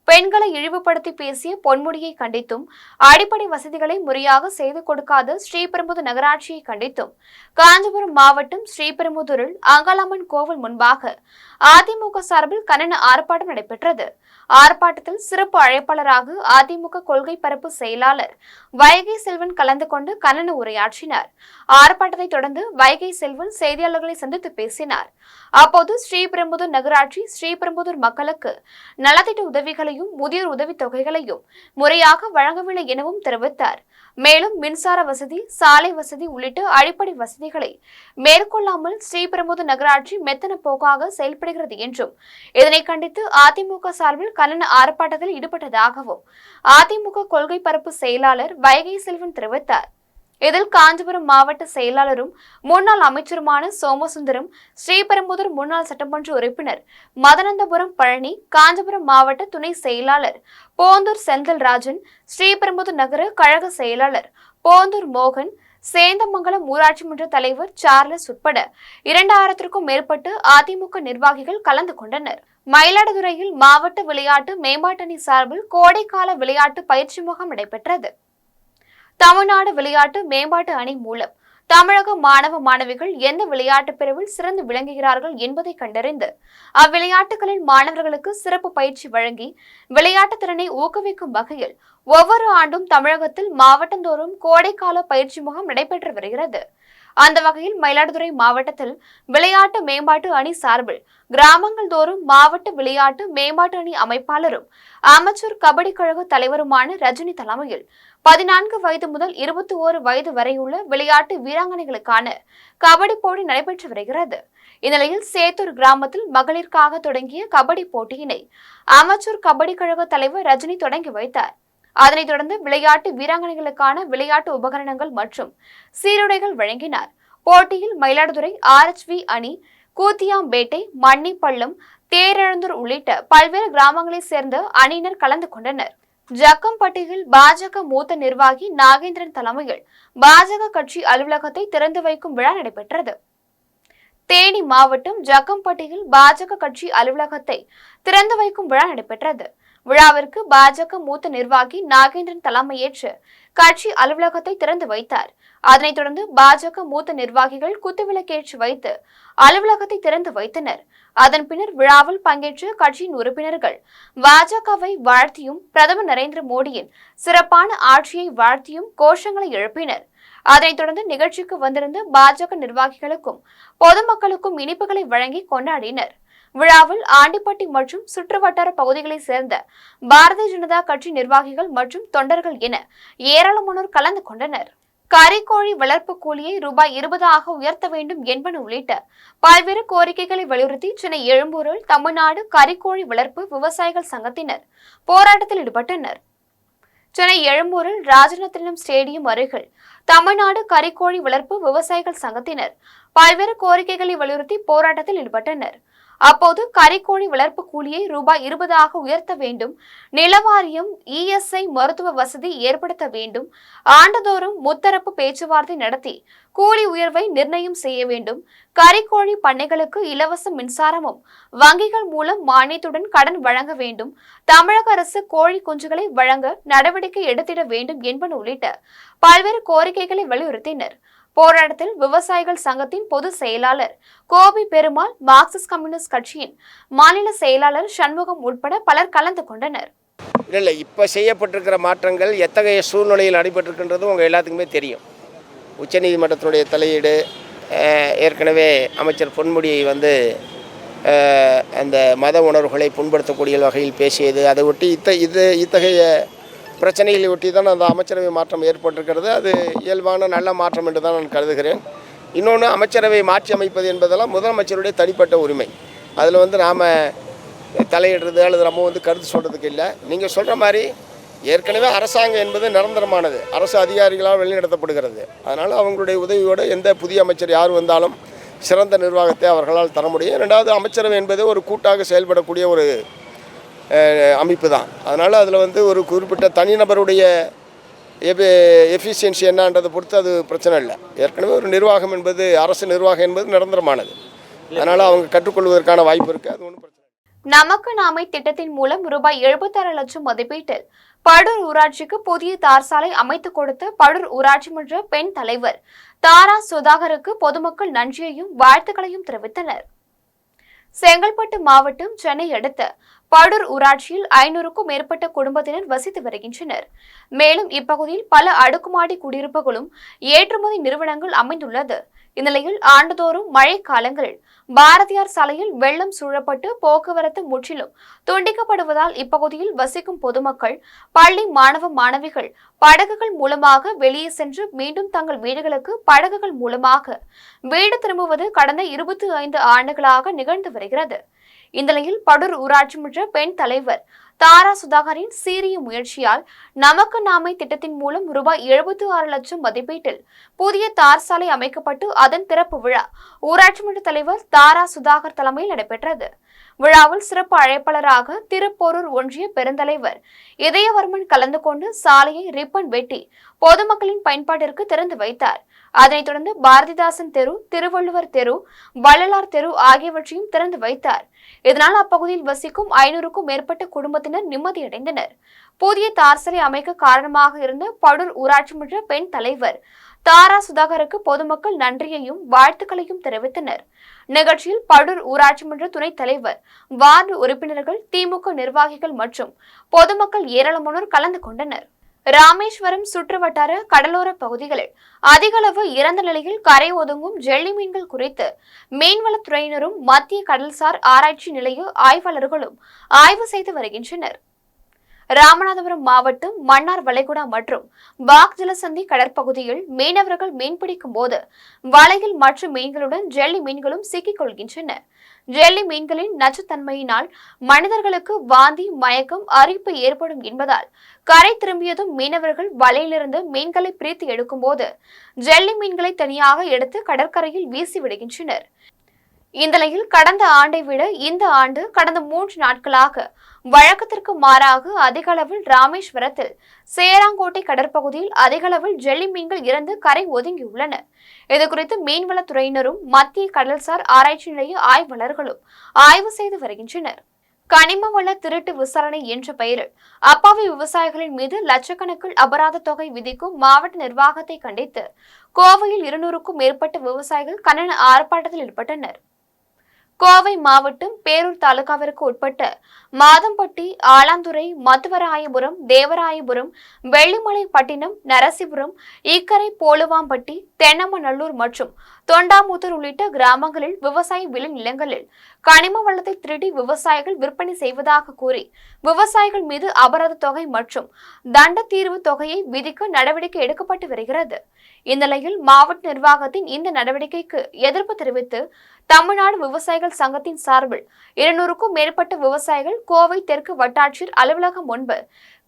பெண்களை இழிவுபடுத்தி பேசிய பொன்முடியை கண்டித்தும் அடிப்படை வசதிகளை முறையாக செய்து கொடுக்காத ஸ்ரீபெரும்புதூர் நகராட்சியை கண்டித்தும் காஞ்சிபுரம் மாவட்டம் ஸ்ரீபெரும்புதூரில் அங்காளம்மன் கோவில் முன்பாக அதிமுக சார்பில் கண்டன ஆர்ப்பாட்டம் நடைபெற்றது. ஆர்ப்பாட்டத்தில் சிறப்பு அழைப்பாளராக அதிமுக கொள்கை பரப்பு செயலாளர் வைகை செல்வன் கலந்து கொண்டு கண்டன உரையாற்றினார். ஆர்ப்பாட்டத்தை தொடர்ந்து வைகை செல்வன் செய்தியாளர்களை சந்தித்து பேசினார். அப்போது ஸ்ரீபெரும்புதூர் நகராட்சி ஸ்ரீபெரும்புதூர் மக்களுக்கு நலத்திட்ட உதவிகளையும் முதியோர் உதவி தொகைகளையும் முறையாக வழங்கவில்லை எனவும் தெரிவித்தார். மேலும் மின்சார வசதி, சாலை வசதி உள்ளிட்ட அடிப்படை வசதிகளை மேற்கொள்ளாமல் ஸ்ரீபெரும்புதூர் நகராட்சி மெத்தன போக்காக செயல்படுகிறது என்றும் இதனை கண்டித்து அதிமுக சார்பில் கண்டன ஆர்ப்பாட்டத்தில் ஈடுபட்டதாகவும் அதிமுக கொள்கை பரப்பு செயலாளர் வைகை செல்வன் தெரிவித்தார். இதில் காஞ்சிபுரம் மாவட்ட செயலாளரும் முன்னாள் அமைச்சருமான சோமசுந்தரம், ஸ்ரீபெரும்புதூர் முன்னாள் சட்டமன்ற உறுப்பினர் மதனந்தபுரம் பழனி, காஞ்சிபுரம் மாவட்ட துணை செயலாளர் போந்தூர் செந்தில்ராஜன், ஸ்ரீபெரும்புதூர் நகர கழக செயலாளர் போந்தூர் மோகன், சேந்தமங்கலம் ஊராட்சி மன்ற தலைவர் சார்லஸ் உட்பட 2000க்கும் மேற்பட்ட அதிமுக நிர்வாகிகள் கலந்து கொண்டனர். மயிலாடுதுறையில் மாவட்ட விளையாட்டு மேம்பாட்டணி சார்பில் கோடைக்கால விளையாட்டு பயிற்சி முகாம் நடைபெற்றது. தமிழ்நாடு விளையாட்டு மேம்பாட்டு அணி மூலம் தமிழக மாணவ மாணவிகள் எந்த விளையாட்டு பிரிவில் சிறந்து விளங்குகிறார்கள் என்பதை கண்டறிந்து அவ்விளையாட்டுகளில் மாணவர்களுக்கு சிறப்பு பயிற்சி வழங்கி விளையாட்டு திறனை ஊக்குவிக்கும் வகையில் ஒவ்வொரு ஆண்டும் தமிழகத்தில் மாவட்டந்தோறும் கோடைக்கால பயிற்சி முகாம் நடைபெற்று வருகிறது. அந்த வகையில் மயிலாடுதுறை மாவட்டத்தில் விளையாட்டு மேம்பாட்டு அணி சார்பில் கிராமங்கள் தோறும் மாவட்ட விளையாட்டு மேம்பாட்டு அணி அமைப்பாளரும் அமைச்சர் கபடி கழக தலைவருமான ரஜினி தலைமையில் 14 வயது முதல் 21 வயது வரையுள்ள விளையாட்டு வீராங்கனைகளுக்கான கபடி போட்டி நடைபெற்று வருகிறது. இந்நிலையில் சேத்தூர் கிராமத்தில் மகளிருக்காக தொடங்கிய கபடி போட்டியினை அமைச்சர் கபடி கழக தலைவர் ரஜினி தொடங்கி வைத்தார். அதனைத் தொடர்ந்து விளையாட்டு வீராங்கனைகளுக்கான விளையாட்டு உபகரணங்கள் மற்றும் சீருடைகள் வழங்கினார். போட்டியில் மயிலாடுதுறை RHV அணி, கூத்தியாம்பேட்டை, மன்னிப்பள்ளம், தேரெழுந்தூர் உள்ளிட்ட பல்வேறு கிராமங்களைச் சேர்ந்த அணியினர் கலந்து கொண்டனர். ஜக்கம்பட்டியில் பாஜக மூத்த நிர்வாகி நாகேந்திரன் தலைமையில் பாஜக கட்சி அலுவலகத்தை திறந்து வைக்கும் விழா நடைபெற்றது. தேனி மாவட்டம் ஜக்கம்பட்டியில் பாஜக கட்சி அலுவலகத்தை திறந்து வைக்கும் விழா நடைபெற்றது. விழாவிற்கு பாஜக மூத்த நிர்வாகி நாகேந்திரன் தலைமையேற்று கட்சி அலுவலகத்தை திறந்து வைத்தார். அதனைத் தொடர்ந்து பாஜக மூத்த நிர்வாகிகள் குத்துவிளக்கேற்றி வைத்து அலுவலகத்தை திறந்து வைத்தனர். அதன் பின்னர் விழாவில் பங்கேற்ற கட்சியின் உறுப்பினர்கள் பாஜகவை வாழ்த்தியும் பிரதமர் நரேந்திர மோடியின் சிறப்பான ஆட்சியை வாழ்த்தியும் கோஷங்களை எழுப்பினர். அதனைத் தொடர்ந்து நிகழ்ச்சிக்கு வந்திருந்த பாஜக நிர்வாகிகளுக்கும் பொதுமக்களுக்கும் இனிப்புகளை வழங்கி கொண்டாடினர். விழாவில் ஆண்டிப்பட்டி மற்றும் சுற்றுவட்டார பகுதிகளைச் சேர்ந்த பாரதிய ஜனதா கட்சி நிர்வாகிகள் மற்றும் தொண்டர்கள் என ஏராளமானோர் கலந்து கொண்டனர். கறிக்கோழி வளர்ப்பு கூலியை ரூபாய் 20 உயர்த்த வேண்டும் என்பன உள்ளிட்ட பல்வேறு கோரிக்கைகளை வலியுறுத்தி சென்னை எழும்பூரில் தமிழ்நாடு கறிக்கோழி வளர்ப்பு விவசாயிகள் சங்கத்தினர் போராட்டத்தில் ஈடுபட்டனர். சென்னை எழும்பூரில் ராஜரத்னம் ஸ்டேடியம் அருகில் தமிழ்நாடு கறிக்கோழி வளர்ப்பு விவசாயிகள் சங்கத்தினர் பல்வேறு கோரிக்கைகளை வலியுறுத்தி போராட்டத்தில் ஈடுபட்டனர். அப்போது கறிக்கோழி வளர்ப்பு கூலியை ரூபாய் 20 உயர்த்த வேண்டும், நிலவாரியம் ESI மருத்துவ வசதி ஏற்படுத்த வேண்டும், ஆண்டுதோறும் முத்தரப்பு பேச்சுவார்த்தை நடத்தி கூலி உயர்வை நிர்ணயம் செய்ய வேண்டும், கறிக்கோழி பண்ணைகளுக்கு இலவச மின்சாரமும் வங்கிகள் மூலம் மானியத்துடன் கடன் வழங்க வேண்டும், தமிழக அரசு கோழி குஞ்சுகளை வழங்க நடவடிக்கை எடுத்திட வேண்டும் என்பன உள்ளிட்ட பல்வேறு கோரிக்கைகளை வலியுறுத்தினர். போராட்டத்தில் விவசாயிகள் சங்கத்தின் பொதுச் செயலாளர் கோபி பெருமாள், மார்க்சிஸ்ட் கம்யூனிஸ்ட் கட்சியின் மாநில செயலாளர் சண்முகம் உட்பட பலர் கலந்து கொண்டனர். இல்லை இப்போ செய்யப்பட்டிருக்கிற மாற்றங்கள் எத்தகைய சூழ்நிலையில் நடைபெற்றிருக்கின்றதும் உங்கள் எல்லாத்துக்குமே தெரியும். உச்சநீதிமன்றத்தினுடைய தலையீடு, ஏற்கனவே அமைச்சர் பொன்முடியை அந்த மத உணர்வுகளை புண்படுத்தக்கூடிய வகையில் பேசியது, அதை ஒட்டி இத்தகைய பிரச்சனைகளை ஒட்டி தான் அந்த அமைச்சரவை மாற்றம் ஏற்பட்டிருக்கிறது. அது இயல்பான நல்ல மாற்றம் என்று தான் நான் கருதுகிறேன். இன்னொன்று, அமைச்சரவை மாற்றி அமைப்பது என்பதெல்லாம் முதலமைச்சருடைய தனிப்பட்ட உரிமை. அதில் நாம் தலையிடுறது அல்லது நம்ம கருத்து சொல்கிறதுக்கு இல்லை. நீங்கள் சொல்கிற மாதிரி ஏற்கனவே அரசாங்கம் என்பது நிரந்தரமானது, அரசு அதிகாரிகளால் வழிநடத்தப்படுகிறது. அதனால் அவங்களுடைய உதவியோடு எந்த புதிய அமைச்சர் யார் வந்தாலும் சிறந்த நிர்வாகத்தை அவர்களால் தர முடியும். ரெண்டாவது, அமைச்சரவை என்பது ஒரு கூட்டாக செயல்படக்கூடிய ஒரு அமைப்பு தான். அதனால் அதில் ஒரு குறிப்பிட்ட தனிநபருடைய எஃபிஷியன்சி என்னன்றதை பொறுத்து அது பிரச்சனை இல்லை. ஏற்கனவே ஒரு நிர்வாகம் என்பது, அரசு நிர்வாகம் என்பது நிரந்தரமானது. அதனால் அவங்க கற்றுக்கொள்வதற்கான வாய்ப்பு இருக்குது. அது ஒன்றும் பிரச்சனை. நமக்கு நாமை திட்டத்தின் மூலம் ரூபாய் 76 லட்சம் மதிப்பீட்டில் படூர் ஊராட்சிக்கு புதிய தார் சாலை அமைத்துக் கொடுத்த படூர் ஊராட்சி மன்ற பெண் தலைவர் தாரா சுதாகருக்கு பொதுமக்கள் நன்றியையும் வாழ்த்துக்களையும் தெரிவித்தனர். செங்கல்பட்டு மாவட்டம் சென்னை அடுத்த படூர் ஊராட்சியில் 500க்கும் மேற்பட்ட குடும்பத்தினர் வசித்து வருகின்றனர். மேலும் இப்பகுதியில் பல அடுக்குமாடி குடியிருப்புகளும் ஏற்றுமதி நிறுவனங்கள் அமைந்துள்ளது. இந்நிலையில் ஆண்டுதோறும் மழை காலங்களில் பாரதியார் சாலையில் வெள்ளம் சூழப்பட்டு போக்குவரத்து முற்றிலும் துண்டிக்கப்படுவதால் இப்பகுதியில் வசிக்கும் பொதுமக்கள், பள்ளி மாணவ மாணவிகள் படகுகள் மூலமாக வெளியே சென்று மீண்டும் தங்கள் வீடுகளுக்கு படகுகள் மூலமாக வீடு திரும்புவது கடந்த 25 ஆண்டுகளாக நிகழ்ந்து வருகிறது. இந்த நிலையில் படூர் ஊராட்சி மன்ற பெண் தலைவர் தாரா சுதாகரின் சீரிய முயற்சியால் நமக்கு நாமை திட்டத்தின் மூலம் ரூபாய் 76 லட்சம் மதிப்பீட்டில் புதிய தார் சாலை அமைக்கப்பட்டு அதன் திறப்பு விழா ஊராட்சி மன்ற தலைவர் தாரா சுதாகர் தலைமையில் நடைபெற்றது. விழாவில் சிறப்பு அழைப்பாளராக திருப்போரூர் ஒன்றிய பெருந்தலைவர் இதயவர்மன் கலந்து கொண்டு சாலையை ரிப்பன் வெட்டி பொதுமக்களின் பயன்பாட்டிற்கு திறந்து வைத்தார். அதனைத் தொடர்ந்து பாரதிதாசன் தெரு, திருவள்ளுவர் தெரு, வள்ளலார் தெரு ஆகியவற்றையும் திறந்து வைத்தார். இதனால் அப்பகுதியில் வசிக்கும் 500க்கும் மேற்பட்ட குடும்பத்தினர் நிம்மதியடைந்தனர். புதிய தார் சாலை அமைக்க காரணமாக இருந்த படூர் ஊராட்சி மன்ற பெண் தலைவர் தாரா சுதாகருக்கு பொதுமக்கள் நன்றியையும் வாழ்த்துக்களையும் தெரிவித்தனர். நிகழ்ச்சியில் படூர் ஊராட்சி மன்ற துணைத் தலைவர், வார்டு உறுப்பினர்கள், திமுக நிர்வாகிகள் மற்றும் பொதுமக்கள் ஏராளமானோர் கலந்து கொண்டனர். ராமேஸ்வரம் சுற்றுவட்டார கடலோர பகுதிகளில் அதிக அளவு இறந்த நிலையில் கரை ஒதுங்கும் ஜெல்லி மீன்கள் குறித்து மீன்வளத்துறையினரும் மத்திய கடல்சார் ஆராய்ச்சி நிலைய ஆய்வாளர்களும் ஆய்வு செய்து வருகின்றனர். ராமநாதபுரம் மாவட்டம் மன்னார் வளைகுடா மற்றும் பாக் ஜலசந்தி கடற்பகுதியில் மீனவர்கள் மீன்பிடிக்கும் போது வலையில் மற்ற மீன்களுடன் ஜெல்லி மீன்களும் சிக்கிக் கொள்கின்றன. ஜெல்லி மீன்களின் நச்சுத்தன்மையினால் மனிதர்களுக்கு வாந்தி, மயக்கம், அரிப்பு ஏற்படும் என்பதால் கரை திரும்பியதும் மீனவர்கள் வலையிலிருந்து மீன்களை பிரித்து எடுக்கும் போது ஜெல்லி மீன்களை தனியாக எடுத்து கடற்கரையில் வீசி விடுகின்றனர். இந்த நிலையில் கடந்த ஆண்டை விட இந்த ஆண்டு கடந்த 3 நாட்களாக வழக்கத்திற்கு மாறாக அதிக அளவில் ராமேஸ்வரத்தில் சேராங்கோட்டை கடற்பகுதியில் அதிக அளவில் ஜெல்லி மீன்கள் இறந்து கரை ஒதுங்கியுள்ளன. இதுகுறித்து மீன்வளத்துறையினரும் மத்திய கடல்சார் ஆராய்ச்சி நிலைய ஆய்வாளர்களும் ஆய்வு செய்து வருகின்றனர். கனிம வள திருட்டு விசாரணை என்ற பெயரில் அப்பாவி விவசாயிகளின் மீது லட்சக்கணக்கில் அபராத தொகை விதிக்கும் மாவட்ட நிர்வாகத்தை கண்டித்து கோவையில் 200க்கும் மேற்பட்ட விவசாயிகள் கண்டன ஆர்ப்பாட்டத்தில் ஈடுபட்டனர். கோவை மாவட்டம் பேரூர் தாலுகாவிற்கு உட்பட்ட மாதம்பட்டி, ஆலாந்துறை, மதுவராயபுரம், தேவராயபுரம், வெள்ளிமலைப்பட்டினம், நரசிபுரம், ஈக்கரை, போலுவாம்பட்டி, தென்னமநல்லூர் மற்றும் தொண்டாமுத்தூர் உள்ளிட்ட கிராமங்களில் விவசாய விளை நிலங்களில் கனிம வளத்தை திருடி விவசாயிகள் விற்பனை செய்வதாக கூறி விவசாயிகள் மீது அபராத தொகை மற்றும் தண்ட தீர்வு தொகையை விதிக்க நடவடிக்கை எடுக்கப்பட்டு வருகிறது. இந்நிலையில் மாவட்ட நிர்வாகத்தின் இந்த நடவடிக்கைக்கு எதிர்ப்பு தெரிவித்து தமிழ்நாடு விவசாயிகள் சங்கத்தின் சார்பில் 200க்கும் மேற்பட்ட விவசாயிகள் கோவை தெற்கு வட்டாட்சியர் அலுவலகம் முன்பு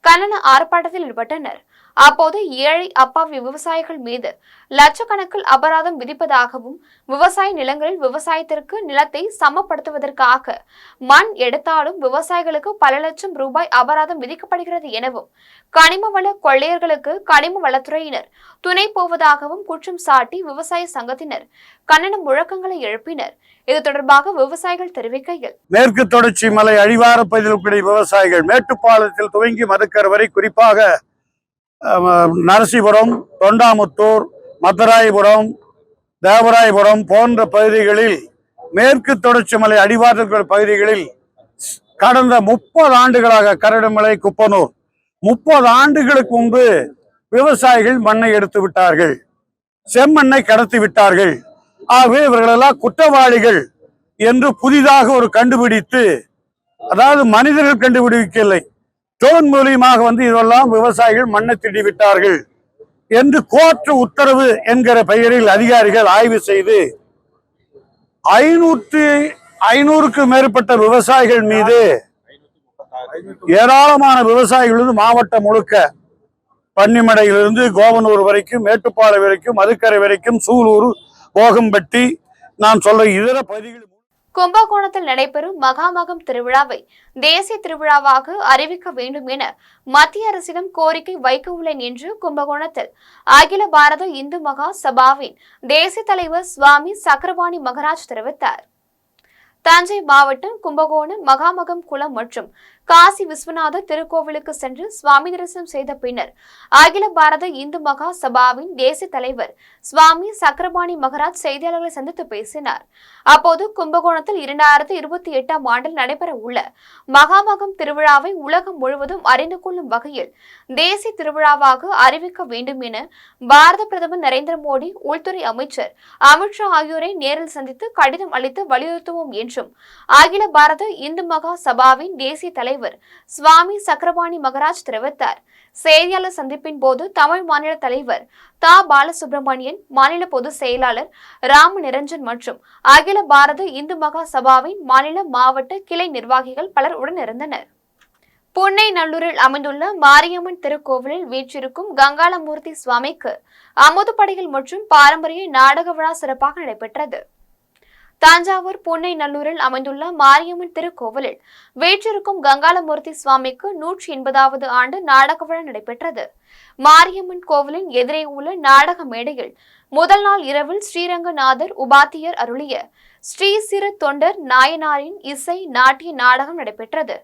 கண்டன ஆர்ப்பாட்டத்தில் ஈடுபட்டனர். அப்போது ஏழை அப்பாவி விவசாயிகள் மீது லட்சக்கணக்கில் அபராதம் விதிப்பதாகவும் விவசாய நிலங்களில் விவசாயத்திற்கு நிலத்தை சமப்படுத்துவதற்காக மண் எடுத்தாலும் விவசாயிகளுக்கு பல லட்சம் ரூபாய் அபராதம் விதிக்கப்படுகிறது எனவும் கனிம வள கொள்ளையர்களுக்கு கனிம வளத்துறையினர் துணை போவதாகவும் குற்றம் சாட்டி விவசாய சங்கத்தினர் கண்டன முழக்கங்களை எழுப்பினர். இது தொடர்பாக விவசாயிகள் தெரிவிக்கையில், மேற்கு தொடர்ச்சி மலை அடிவார பகுதியில் விவசாயிகள் மேட்டுப்பாலத்தில் துவங்கி மதுக்கர் வரை குறிப்பாக நரசிபுரம், தொண்டாமுத்தூர், மதுராயபுரம், தேவராயபுரம் போன்ற பகுதிகளில் மேற்கு தொடர்ச்சி மலை அடிவார பகுதிகளில் கடந்த 30 ஆண்டுகளாக கரடுமலை, குப்பனூர் 30 ஆண்டுகளுக்கு முன்பு விவசாயிகள் மண்ணை எடுத்து விட்டார்கள், செம்மண்ணை கடத்தி விட்டார்கள். ஆகவே இவர்களெல்லாம் குற்றவாளிகள் என்று புதிதாக ஒரு கண்டுபிடித்து, அதாவது மனிதர்கள் கண்டுபிடிக்கவில்லை, ட்ரோன் மூலியமாக இதெல்லாம் விவசாயிகள் மண்ணை திருடி விட்டார்கள் என்று கோர்ட் உத்தரவு என்கிற பெயரில் அதிகாரிகள் ஆய்வு செய்து 500க்கும் மேற்பட்ட விவசாயிகள் மீது, ஏராளமான விவசாயிகள் மாவட்டம் முழுக்க பன்னிமடையிலிருந்து கோவனூர் வரைக்கும், மேட்டுப்பாளையம் வரைக்கும், மதுக்கரை வரைக்கும், சூலூர், போகம்பட்டி, நான் சொல்ற இதர பகுதிகள். கும்பகோணத்தில் நடைபெறும் மகாமகம் திருவிழாவை தேசிய திருவிழாவாக அறிவிக்க வேண்டும் என மத்திய அரசிடம் கோரிக்கை வைக்க உள்ளேன் என்று கும்பகோணத்தில் அகில பாரத இந்து மகா சபாவின் தேசிய தலைவர் சுவாமி சக்கரபாணி மகராஜ் தெரிவித்தார். தஞ்சை மாவட்டம் கும்பகோணம் மகாமகம் குளம் மற்றும் காசி விஸ்வநாத திருக்கோவிலுக்கு சென்று சுவாமி தரிசனம் செய்த பின்னர் அகில பாரத இந்து மகா சபாவின் தேசிய தலைவர் சுவாமி சக்கரபாணி மகராஜ் செய்தியாளர்களை சந்தித்து பேசினார். அப்போது கும்பகோணத்தில் 2028ஆம் ஆண்டில் நடைபெற உள்ள மகாமகம் திருவிழாவை உலகம் முழுவதும் அறிந்து கொள்ளும் வகையில் தேசிய திருவிழாவாக அறிவிக்க வேண்டும் என பாரத பிரதமர் நரேந்திர மோடி, உள்துறை அமைச்சர் அமித்ஷா ஆகியோரை நேரில் சந்தித்து கடிதம் அளித்து வலியுறுத்துவோம் என்றும் அகில பாரத இந்து மகா சபாவின் தேசிய தலைவர் சுவாமி சக்கரபாணி மகராஜ் தெரிவித்தார். செய்தியாளர் சந்திப்பின் போது தமிழ் மாநில தலைவர் தா பாலசுப்ரமணியன், மாநில பொதுச் செயலாளர் ராம நிரஞ்சன் மற்றும் அகில பாரத இந்து மகா சபாவின் மாநில, மாவட்ட கிளை நிர்வாகிகள் பலர் உடனிருந்தனர். புன்னை நல்லூரில் அமைந்துள்ள மாரியம்மன் திருக்கோவிலில் வீற்றிருக்கும் கங்காளமூர்த்தி சுவாமிக்கு அமுதுபடைகள் மற்றும் பாரம்பரிய நாடக விழா சிறப்பாக நடைபெற்றது. தஞ்சாவூர் புன்னை நல்லூரில் அமைந்துள்ள மாரியம்மன் திருக்கோவிலில் வீற்றிருக்கும் கங்காளமூர்த்தி சுவாமிக்கு 180வது ஆண்டு நாடக விழா நடைபெற்றது. மாரியம்மன் கோவிலின் எதிரே உள்ள நாடக மேடையில் முதல் நாள் இரவில் ஸ்ரீரங்கநாதர் உபாத்தியர் அருளிய ஸ்ரீ சிறு தொண்டர் நாயனாரின் இசை நாட்டிய நாடகம் நடைபெற்றது.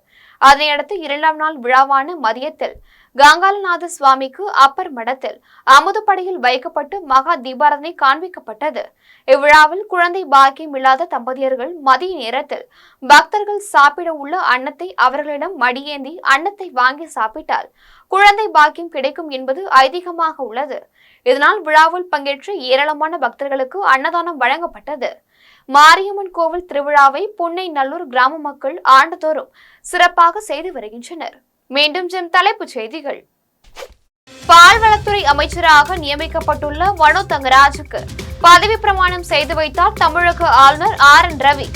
அதனையடுத்து 2ஆம் நாள் விழாவான மதியத்தில் கங்காளநாத சுவாமிக்கு அப்பர் மடத்தில் அமுதப்படையில் வைக்கப்பட்டு மகா தீபாராதனை காண்பிக்கப்பட்டது. இவ்விழாவில் குழந்தை பாக்கியம் இல்லாத தம்பதியர்கள் மதிய நேரத்தில் பக்தர்கள் சாப்பிட உள்ள அன்னத்தை அவர்களிடம் மடியேந்தி அன்னத்தை வாங்கி சாப்பிட்டால் குழந்தை பாக்கியம் கிடைக்கும் என்பது ஐதீகமாக உள்ளது. இதனால் விழாவில் பங்கேற்ற ஏராளமான பக்தர்களுக்கு அன்னதானம் வழங்கப்பட்டது. மாரியம்மன் கோவில் திருவிழாவை புன்னை நல்லூர் கிராம மக்கள் ஆண்டுதோறும் சிறப்பாக செய்து வருகின்றனர். மீண்டும் தலைப்புச் செய்திகள். பால்வளத்துறை அமைச்சராக நியமிக்கப்பட்டுள்ள வனோ தங்கராஜுக்கு பதவி பிரமாணம் செய்து வைத்தார் தமிழக ஆளுநர் RN ரவி.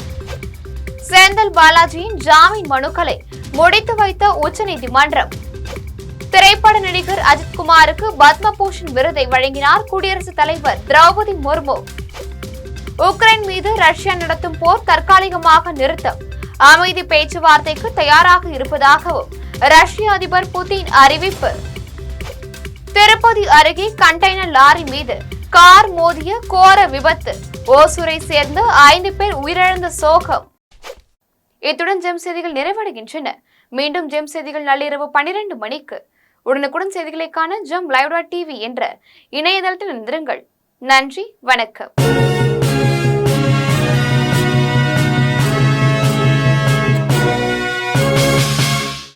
செந்தில் பாலாஜியின் ஜாமீன் மனுக்களை முடித்து வைத்த உச்சநீதிமன்றம். திரைப்பட நடிகர் அஜித்குமாருக்கு பத்மபூஷன் விருதை வழங்கினார் குடியரசுத் தலைவர் திரௌபதி முர்மு. உக்ரைன் மீது ரஷ்யா நடத்தும் போர் தற்காலிகமாக நிறுத்தம், அமைதி பேச்சுவார்த்தைக்கு தயாராக இருப்பதாகவும் ரஷ்ய அதிபர் புதின் அறிவிப்பு. திருப்பதி அருகே கண்டெய்னர் லாரி மீது கார் மோதிய கோர விபத்து, ஓசூரை சேர்ந்த 5 பேர் உயிரிழந்த சோகம். இத்துடன் ஜெம் செய்திகள் நிறைவடைகின்றன. மீண்டும் ஜெம் செய்திகள் நள்ளிரவு 12 மணிக்கு. உடனுக்குடன் செய்திகளை காண ஜெம் live.tv என்ற இணையதளத்தில் இணைந்திருங்கள். நன்றி, வணக்கம்.